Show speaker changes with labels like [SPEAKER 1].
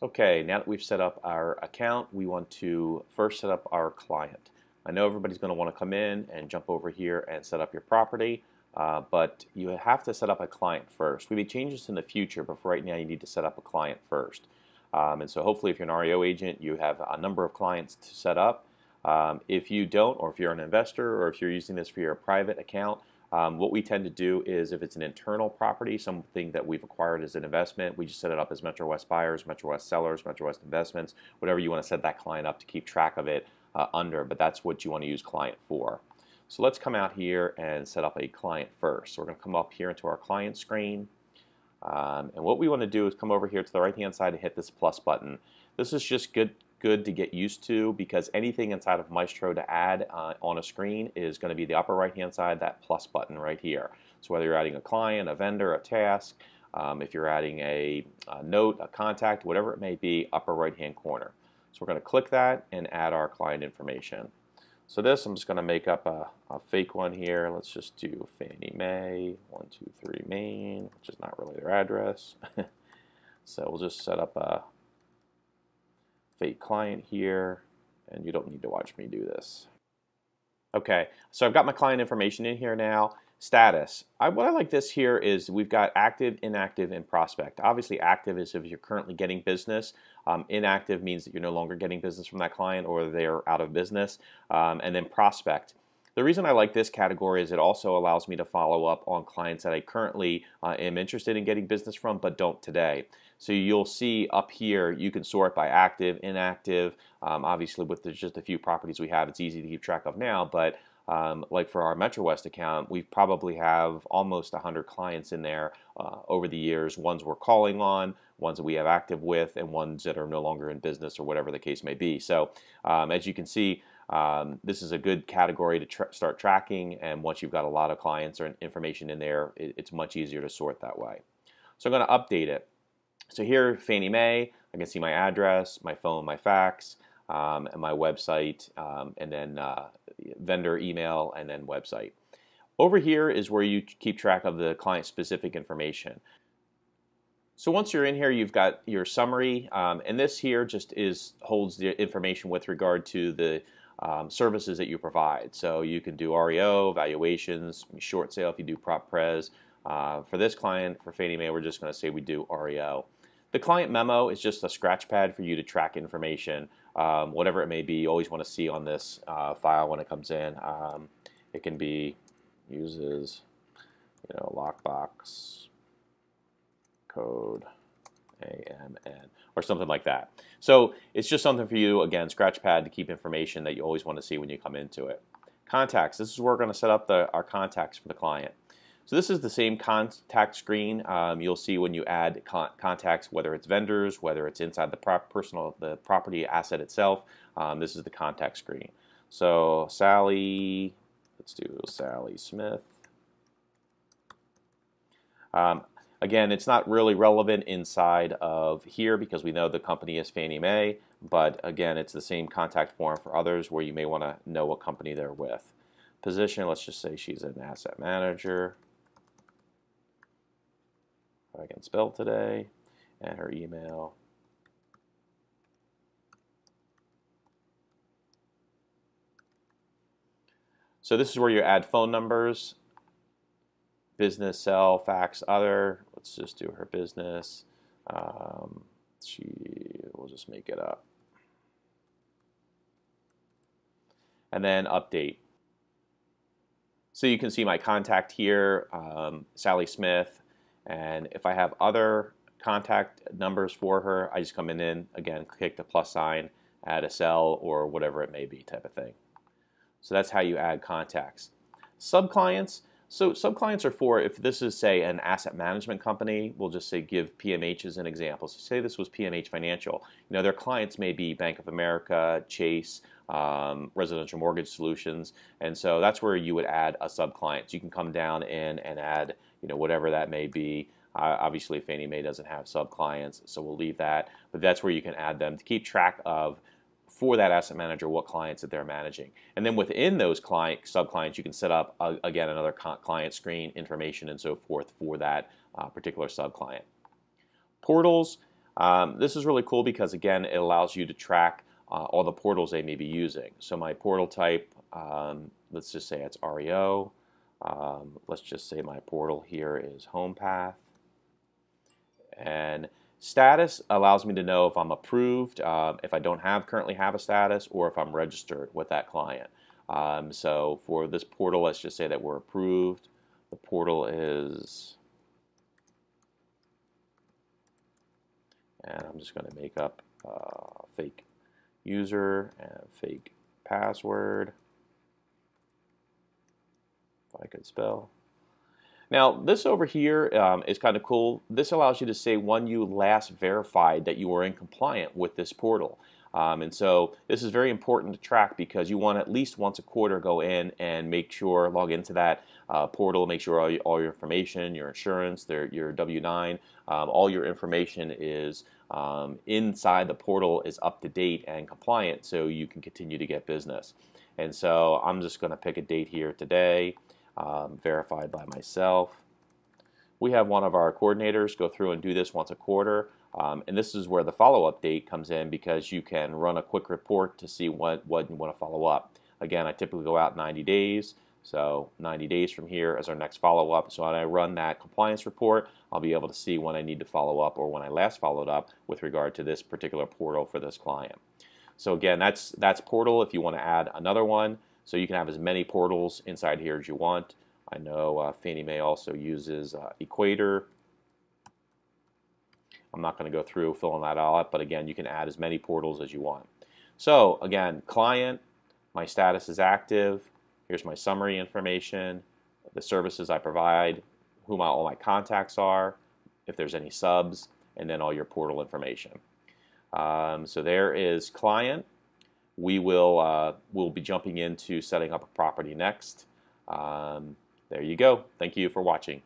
[SPEAKER 1] Okay, now that we've set up our account, we want to first set up our client. I know everybody's going to want to come in and jump over here and set up your property, but you have to set up a client first. We may change this in the future, but for right now you need to set up a client first. And so hopefully if you're an REO agent, you have a number of clients to set up. If you don't, or if you're an investor, or if you're using this for your private account, what we tend to do is if it's an internal property, something that we've acquired as an investment, we just set it up as Metro West buyers, Metro West sellers, Metro West investments, whatever you want to set that client up to keep track of it under, but that's what you want to use client for. So let's come out here and set up a client first. So we're going to come up here into our client screen. And what we want to do is come over here to the right hand side and hit this plus button. This is just good to get used to, because anything inside of Maestro to add on a screen is going to be the upper right hand side, that plus button right here. So whether you're adding a client, a vendor, a task, if you're adding a note, a contact, whatever it may be, upper right hand corner. So we're going to click that and add our client information. So this, I'm just going to make up a fake one here. Let's just do Fannie Mae 123 Main, which is not really their address. So we'll just set up a fake client here, and you don't need to watch me do this. Okay, so I've got my client information in here now. Status. What I like this here is we've got active, inactive, and prospect. Obviously active is if you're currently getting business. Inactive means that you're no longer getting business from that client or they're out of business. And then prospect. The reason I like this category is it also allows me to follow up on clients that I currently am interested in getting business from but don't today. So you'll see up here you can sort by active, inactive. Obviously with just a few properties we have, it's easy to keep track of now, but like for our Metro West account, we probably have almost 100 clients in there over the years, ones we're calling on, ones that we have active with, and ones that are no longer in business or whatever the case may be. So as you can see, this is a good category to start tracking, and once you've got a lot of clients or information in there, it's much easier to sort that way. So I'm going to update it. So here, Fannie Mae, I can see my address, my phone, my fax, and my website, and then vendor email, and then website. Over here is where you keep track of the client-specific information. So once you're in here, you've got your summary, and this here just holds the information with regard to the services that you provide. So you can do REO, valuations, short sale if you do prop pres. For this client, for Fannie Mae, we're just going to say we do REO. The client memo is just a scratch pad for you to track information, whatever it may be. You always want to see on this file when it comes in. It can be uses, lockbox code AMN or something like that. So it's just something for you, again, scratch pad to keep information that you always want to see when you come into it. Contacts. This is where we're going to set up our contacts for the client. So this is the same contact screen you'll see when you add contacts, whether it's vendors, whether it's inside the property asset itself. This is the contact screen. So Sally, let's do Sally Smith. Again, it's not really relevant inside of here because we know the company is Fannie Mae, but again, it's the same contact form for others where you may want to know what company they're with. Position, let's just say she's an asset manager. I can spell today, and her email. So this is where you add phone numbers, business, cell, fax, other. Let's just do her business. We'll just make it up. And then update. So you can see my contact here, Sally Smith. And if I have other contact numbers for her, I just come in, again, click the plus sign, add a cell or whatever it may be type of thing. So that's how you add contacts. Subclients. So subclients are for, if this is, say, an asset management company, we'll just say give PMH as an example. So say this was PMH Financial. Their clients may be Bank of America, Chase, Residential Mortgage Solutions, and so that's where you would add a subclient. So you can come down in and add, whatever that may be. Obviously, Fannie Mae doesn't have subclients, so we'll leave that. But that's where you can add them to keep track of, for that asset manager, what clients that they're managing. And then within those subclients, you can set up, again, another client screen, information, and so forth for that particular subclient. Portals. This is really cool because, again, it allows you to track all the portals they may be using. So my portal type, let's just say it's REO. Let's just say my portal here is HomePath. And status allows me to know if I'm approved, if I don't currently have a status, or if I'm registered with that client. So for this portal, let's just say that we're approved. The portal is, and I'm just going to make up a fake user and fake password, if I could spell. Now, this over here is kind of cool. This allows you to say when you last verified that you were in compliant with this portal. And so this is very important to track because you want at least once a quarter go in and make sure, log into that portal, make sure all your information, your insurance, your W-9, all your information is inside the portal is up to date and compliant so you can continue to get business. And so I'm just going to pick a date here today. Verified by myself. We have one of our coordinators go through and do this once a quarter, and this is where the follow-up date comes in because you can run a quick report to see what you want to follow up. Again, I typically go out 90 days, so 90 days from here is our next follow-up. So when I run that compliance report, I'll be able to see when I need to follow up or when I last followed up with regard to this particular portal for this client. So again, that's portal. If you want to add another one, so you can have as many portals inside here as you want. I know Fannie Mae also uses Equator. I'm not going to go through filling that all out, but again, you can add as many portals as you want. So again, client, my status is active. Here's my summary information, the services I provide, who all my contacts are, if there's any subs, and then all your portal information. So there is client. We'll be jumping into setting up a property next. There you go. Thank you for watching.